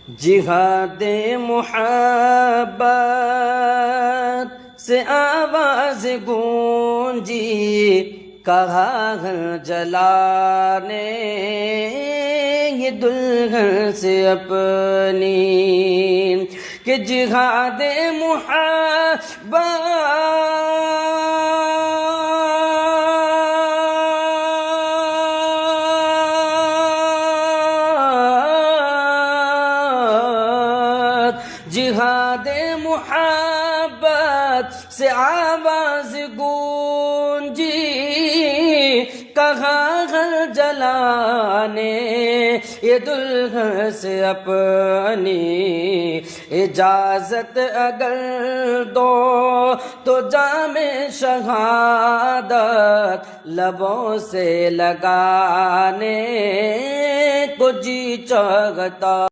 جہاد محبت سے آواز گونجی، کہا جلانے یہ دلہن سے اپنی، کہ جہاد جہاد محبت سے آواز گونجی، کہاں گھر جلانے یہ دلہن سے اپنی، اجازت اگر دو تو جام شہادت لبوں سے لگانے کو جی چاہتا